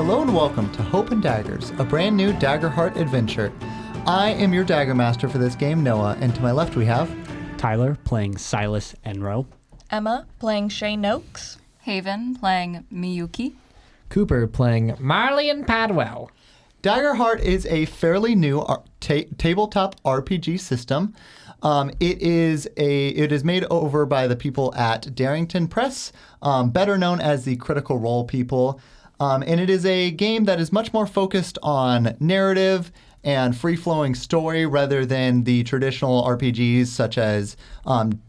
Hello and welcome to Hope and Daggers, a brand new Daggerheart adventure. I am your Dagger Master for this game, Noah, and to my left we have... Tyler playing Silas Enro. Emma playing Shay Noakes. Haven playing Miyuki. Cooper playing Marlian Padwell. Daggerheart is a fairly new tabletop RPG system. It is made over by the people at Darrington Press, better known as the Critical Role people. And it is a game that is much more focused on narrative and free-flowing story rather than the traditional RPGs such as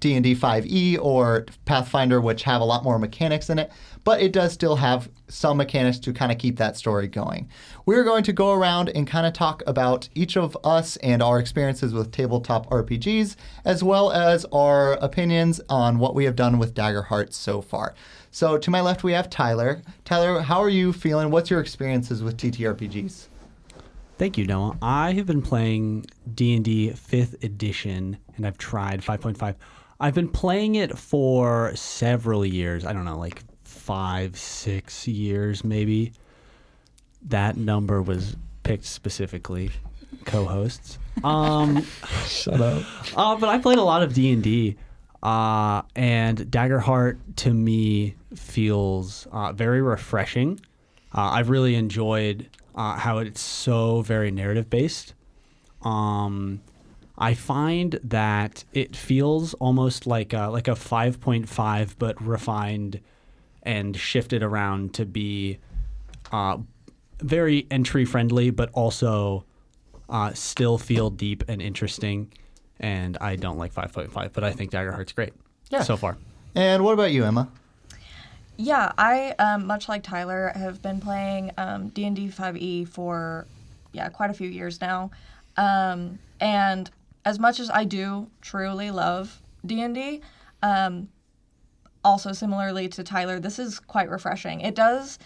D&D 5e or Pathfinder, which have a lot more mechanics in it. But it does still have some mechanics to kind of keep that story going. We're going to go around and kind of talk about each of us and our experiences with tabletop RPGs, as well as our opinions on what we have done with Daggerheart so far. So to my left, we have Tyler. Tyler, how are you feeling? What's your experiences with TTRPGs? Thank you, Noah. I have been playing D&D 5th edition, and I've tried 5.5. I've been playing it for several years. I don't know, like 5-6 years maybe. That number was picked specifically, co-hosts. Shut up. But I played a lot of D&D, and Daggerheart to me feels very refreshing. I've really enjoyed how it's so very narrative based. I find that it feels almost like a 5.5, but refined and shifted around to be very entry friendly, but also still feel deep and interesting. And I don't like 5.5, but I think Daggerheart's great so far. And what about you, Emma? Yeah, I, much like Tyler, have been playing D&D 5e for, quite a few years now. And as much as I do truly love D&D, also similarly to Tyler, this is quite refreshing. It does,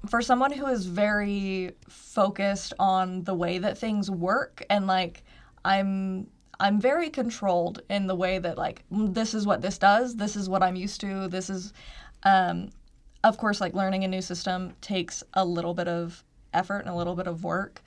for someone who is very focused on the way that things work, and, like, I'm very controlled in the way that, like, this is what this does, this is what I'm used to, this is, of course, like, learning a new system takes a little bit of effort and a little bit of work.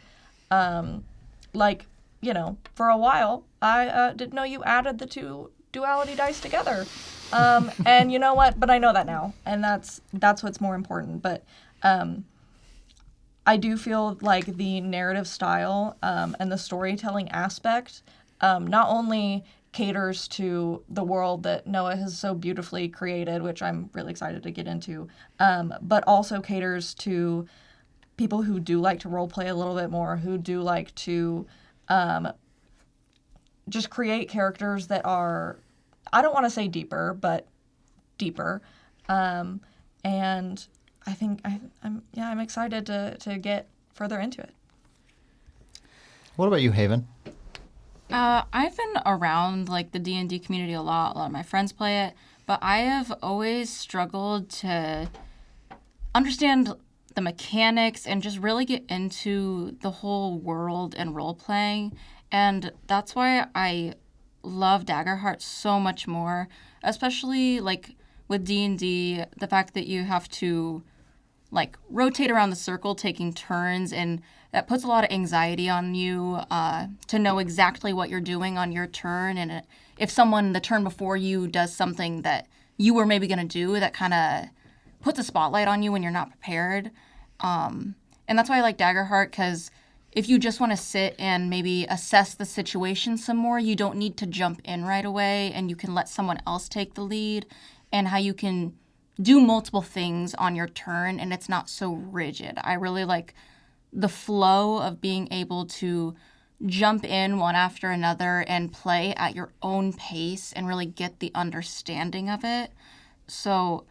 Like, you know, for a while, I didn't know you added the two duality dice together. And you know what? But I know that now, and that's what's more important. But I do feel like the narrative style and the storytelling aspect not only caters to the world that Noah has so beautifully created, which I'm really excited to get into, but also caters to people who do like to role play a little bit more, who do like to just create characters that are, I don't want to say deeper, but deeper. And I think I'm excited to get further into it. What about you, Haven? I've been around like the D&D community a lot. A lot of my friends play it, but I have always struggled to understand the mechanics and just really get into the whole world and role playing. And that's why I love Daggerheart so much more, especially like with D&D, the fact that you have to like rotate around the circle taking turns, and that puts a lot of anxiety on you to know exactly what you're doing on your turn. And if someone the turn before you does something that you were maybe going to do, that kind of puts a spotlight on you when you're not prepared. And that's why I like Daggerheart, because if you just want to sit and maybe assess the situation some more, you don't need to jump in right away, and you can let someone else take the lead, and how you can do multiple things on your turn, and it's not so rigid. I really like the flow of being able to jump in one after another and play at your own pace and really get the understanding of it. So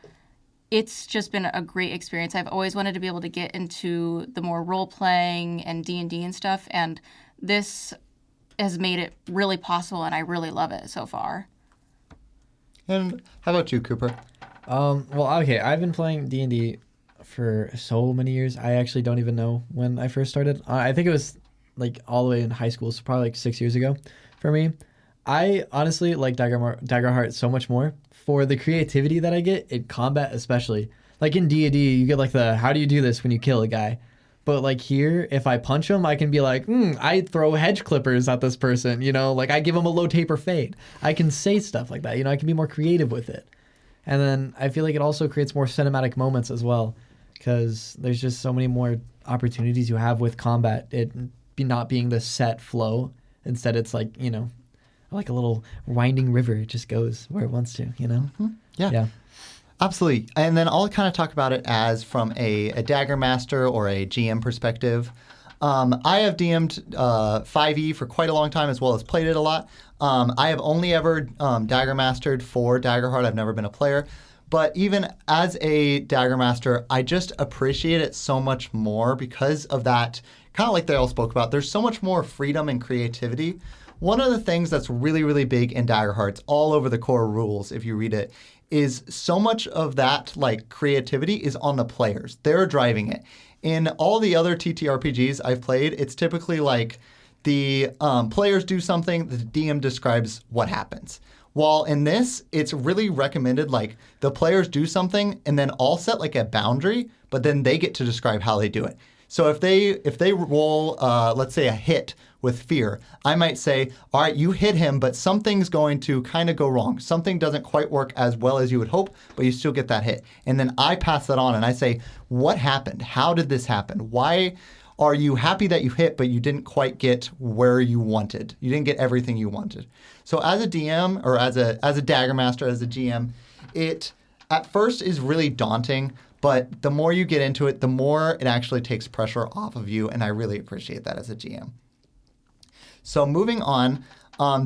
it's just been a great experience. I've always wanted to be able to get into the more role-playing and D&D and stuff, and this has made it really possible, and I really love it so far. And how about you, Cooper? Okay, I've been playing D&D for so many years. I actually don't even know when I first started. I think it was like all the way in high school, so probably like 6 years ago for me. I honestly like Daggerheart so much more for the creativity that I get in combat, especially. Like in D&D, you get like the how do you do this when you kill a guy? But like here, if I punch him, I can be like, I throw hedge clippers at this person, like I give him a low taper fade. I can say stuff like that, I can be more creative with it. And then I feel like it also creates more cinematic moments as well, because there's just so many more opportunities you have with combat. It not being the set flow. Instead, it's like, like a little winding river. It just goes where it wants to, Mm-hmm. Yeah. Absolutely. And then I'll kind of talk about it as from a Dagger Master or a GM perspective. I have DM'd 5e for quite a long time, as well as played it a lot. I have only ever Dagger Mastered for Daggerheart. I've never been a player. But even as a Dagger Master, I just appreciate it so much more because of that, kind of like they all spoke about. There's so much more freedom and creativity. One of the things that's really, really big in Daggerheart's all over the core rules, if you read it, is so much of that like creativity is on the players. They're driving it. In all the other TTRPGs I've played, it's typically like the players do something, the DM describes what happens. While in this, it's really recommended like the players do something and then all set like a boundary, but then they get to describe how they do it. So if they roll, let's say a hit with fear, I might say, all right, you hit him, but something's going to kind of go wrong. Something doesn't quite work as well as you would hope, but you still get that hit. And then I pass that on and I say, what happened? How did this happen? Why are you happy that you hit, but you didn't quite get where you wanted? You didn't get everything you wanted. So as a DM or as a Dagger Master, as a GM, it at first is really daunting, but the more you get into it, the more it actually takes pressure off of you, and I really appreciate that as a GM. So moving on,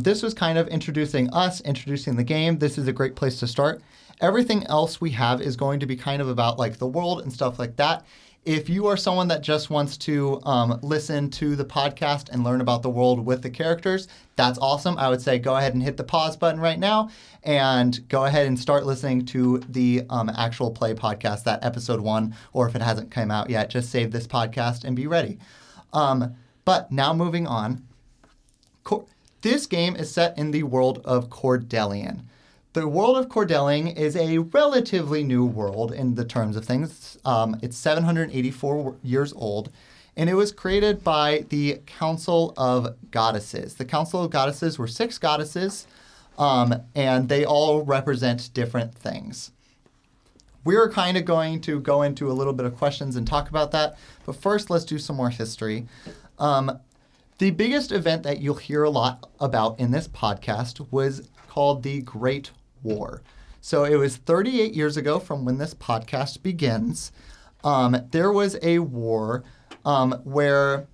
this was kind of introducing the game. This is a great place to start. Everything else we have is going to be kind of about like the world and stuff like that. If you are someone that just wants to listen to the podcast and learn about the world with the characters, that's awesome. I would say go ahead and hit the pause button right now and go ahead and start listening to the actual play podcast, that episode 1, or if it hasn't come out yet, just save this podcast and be ready. But now moving on, this game is set in the world of Cordelian. The world of Cordelian is a relatively new world in the terms of things. It's 784 years old, and it was created by the Council of Goddesses. The Council of Goddesses were 6 goddesses, and they all represent different things. We're kind of going to go into a little bit of questions and talk about that, but first let's do some more history. The biggest event that you'll hear a lot about in this podcast was called the Great War. So it was 38 years ago from when this podcast begins. There was a war where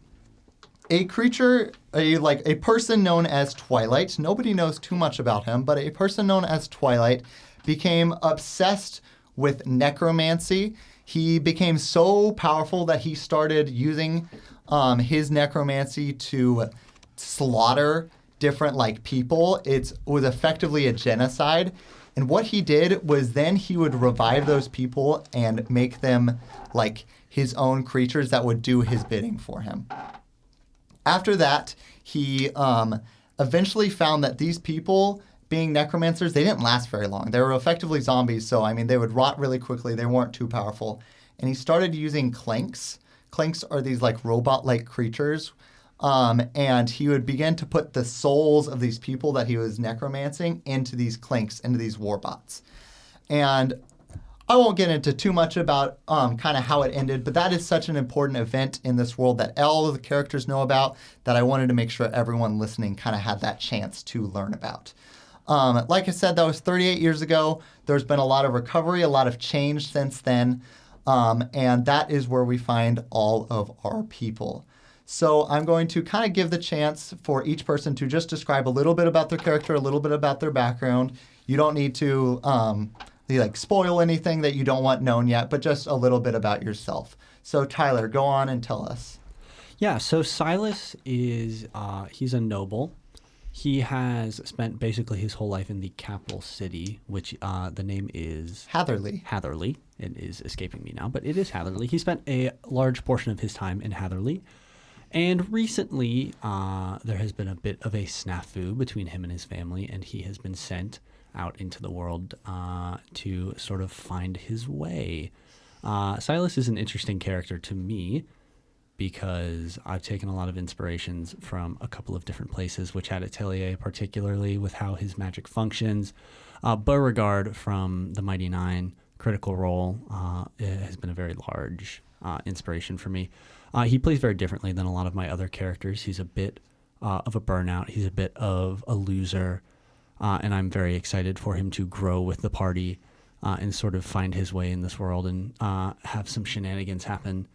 a creature, a person known as Twilight, nobody knows too much about him, but a person known as Twilight became obsessed with necromancy. He became so powerful that he started using his necromancy to slaughter different people. It was effectively a genocide. And what he did was then he would revive those people and make them like his own creatures that would do his bidding for him. After that, he eventually found that these people, being necromancers, they didn't last very long. They were effectively zombies, so they would rot really quickly. They weren't too powerful. And he started using clanks. Clanks are these robot-like creatures. And he would begin to put the souls of these people that he was necromancing into these clanks, into these warbots. And I won't get into too much about kind of how it ended, but that is such an important event in this world that all of the characters know about that I wanted to make sure everyone listening kind of had that chance to learn about. Like I said, that was 38 years ago. There's been a lot of recovery, a lot of change since then. And that is where we find all of our people. So I'm going to kind of give the chance for each person to just describe a little bit about their character, a little bit about their background. You don't need to spoil anything that you don't want known yet, but just a little bit about yourself. So Tyler, go on and tell us. Yeah, so Silas is, he's a noble. He has spent basically his whole life in the capital city, which the name is... Hatherley. Hatherley. It is escaping me now, but it is Hatherley. He spent a large portion of his time in Hatherley. And recently, there has been a bit of a snafu between him and his family, and he has been sent out into the world to sort of find his way. Silas is an interesting character to me because I've taken a lot of inspirations from a couple of different places, Witchat Atelier particularly with how his magic functions. Beauregard from the Mighty Nine, Critical Role, has been a very large inspiration for me. He plays very differently than a lot of my other characters. He's a bit of a burnout. He's a bit of a loser. And I'm very excited for him to grow with the party and sort of find his way in this world and have some shenanigans happen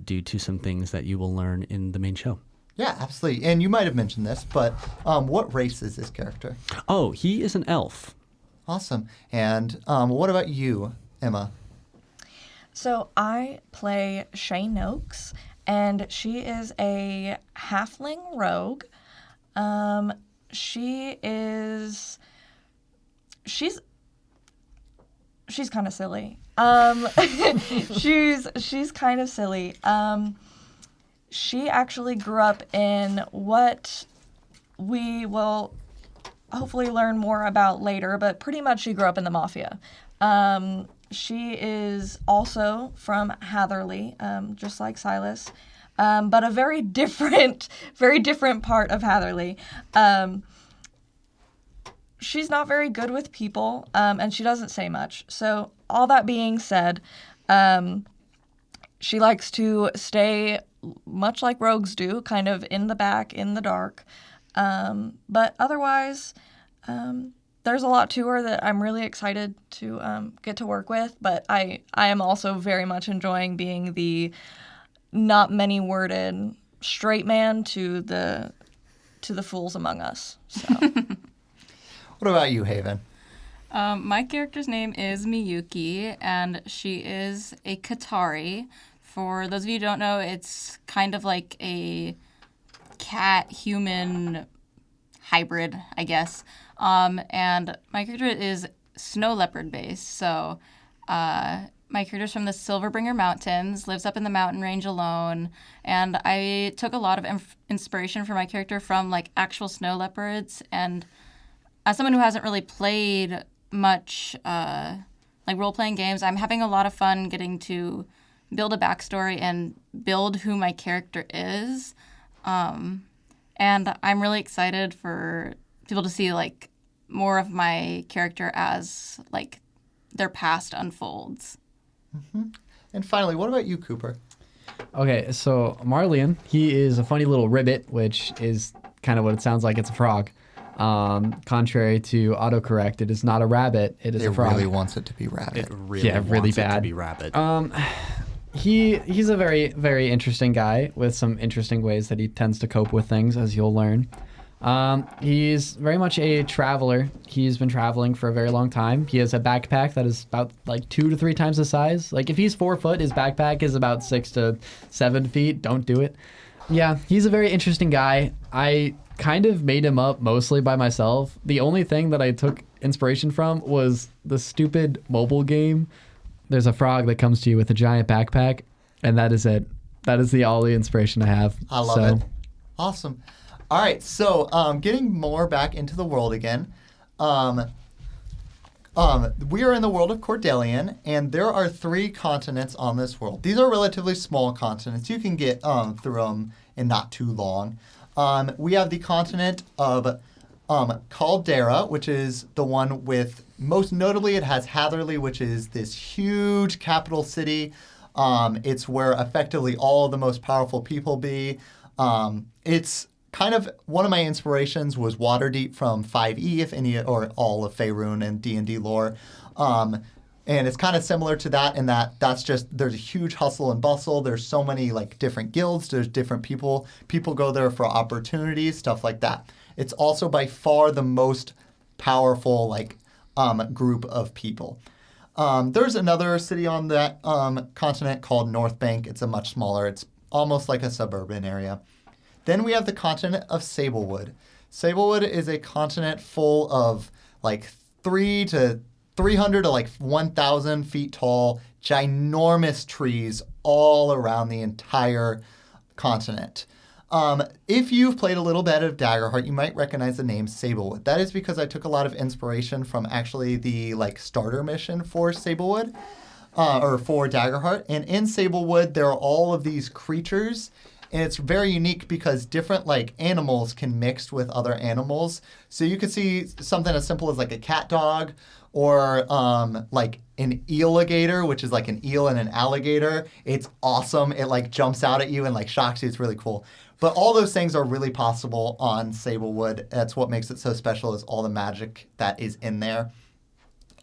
due to some things that you will learn in the main show. Yeah, absolutely. And you might have mentioned this, but what race is this character? Oh, he is an elf. Awesome. And what about you, Emma? So I play Shay Noakes, and she is a halfling rogue. She's kind of silly. She's kind of silly. She actually grew up in what we will hopefully learn more about later, but pretty much she grew up in the Mafia. She is also from Hatherley, just like Silas, but a very different part of Hatherley. She's not very good with people, and she doesn't say much. So all that being said, she likes to stay, much like rogues do, kind of in the back, in the dark. But otherwise, there's a lot to her that I'm really excited to get to work with. But I am also very much enjoying being the not many worded straight man to the fools among us. So. What about you, Haven? My character's name is Miyuki, and she is a Qatari. For those of you who don't know, it's kind of like a cat-human hybrid, I guess. And my character is snow leopard based, so my character's from the Silverbringer Mountains, lives up in the mountain range alone, and I took a lot of inspiration for my character from like actual snow leopards. And as someone who hasn't really played much like role-playing games, I'm having a lot of fun getting to build a backstory and build who my character is. And I'm really excited for people to see like more of my character as like their past unfolds. Mm-hmm. And finally, what about you, Cooper? Okay, so Marlian, he is a funny little ribbit, which is kind of what it sounds like. It's a frog. Contrary to autocorrect, it is not a rabbit. It is a frog. It really wants it to be rabbit. It really really wants it to bad. be rabbit. He's a very, very interesting guy with some interesting ways that he tends to cope with things, as you'll learn. He's very much a traveler. He's been traveling for a very long time. He has a backpack that is about like 2 to 3 times the size. Like if he's 4 foot, his backpack is about 6 to 7 feet. Don't do it. Yeah, he's a very interesting guy. I kind of made him up mostly by myself. The only thing that I took inspiration from was the stupid mobile game. There's a frog that comes to you with a giant backpack, and that is it. That is all the inspiration I have. I love it. Awesome. All right, so getting more back into the world again. We are in the world of Cordelian, and there are 3 continents on this world. These are relatively small continents. You can get through them in not too long. We have the continent of Caldera, which is the one with, most notably, it has Hatherley, which is this huge capital city. It's where effectively all of the most powerful people be. It's kind of one of my inspirations was Waterdeep from 5e, if any, or all of Faerun and D&D lore. And it's kind of similar to that in that that's just, there's a huge hustle and bustle. There's so many like different guilds. There's different people. People go there for opportunities, stuff like that. It's also by far the most powerful like group of people. There's another city on that continent called North Bank. It's a much smaller. It's almost like a suburban area. Then we have the continent of Sablewood. Sablewood is a continent full of like 300 to like 1,000 feet tall, ginormous trees all around the entire continent. If you've played a little bit of Daggerheart, you might recognize the name Sablewood. That is because I took a lot of inspiration from actually the starter mission for Sablewood, or for Daggerheart. And in Sablewood, there are all of these creatures, and it's very unique because different animals can mix with other animals. So you could see something as simple as a cat dog, or an eeligator, which is an eel and an alligator. It's awesome. It jumps out at you and shocks you. It's really cool. But all those things are really possible on Sablewood. That's what makes it so special, is all the magic that is in there.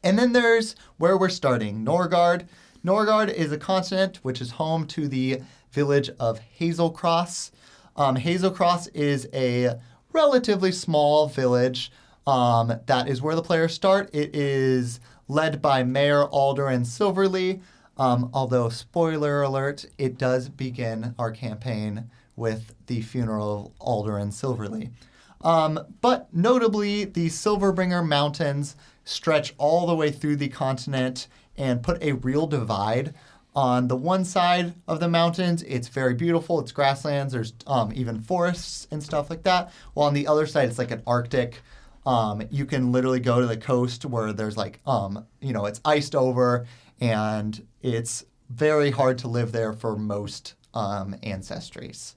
And then there's where we're starting, Norgard. Norgard is a continent which is home to the village of Hazelcross. Hazelcross is a relatively small village. That is where the players start. It is led by Mayor Alderan Silverly. Although, spoiler alert, it does begin our campaign with the funeral of Alderan Silverly. But notably, the Silverbringer Mountains stretch all the way through the continent and put a real divide. On the one side of the mountains, it's very beautiful. It's grasslands. There's even forests and stuff like that. While on the other side, it's an Arctic. You can literally go to the coast where there's it's iced over, and it's very hard to live there for most ancestries.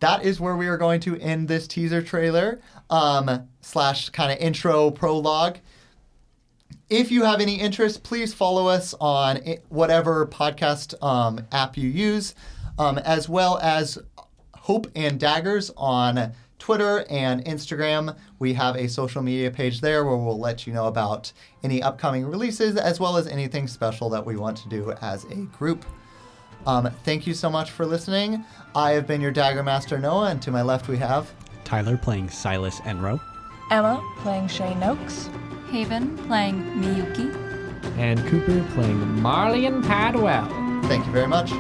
That is where we are going to end this teaser trailer slash kind of intro prologue. If you have any interest, please follow us on whatever podcast app you use, as well as Hope and Daggers on Twitter and Instagram. We have a social media page there where we'll let you know about any upcoming releases, as well as anything special that we want to do as a group. Thank you so much for listening. I have been your Dagger Master Noah, and to my left we have Tyler playing Silas Enro. Emma playing Shay Noakes. Haven playing Miyuki. And Cooper playing Marlian Padwell. Thank you very much.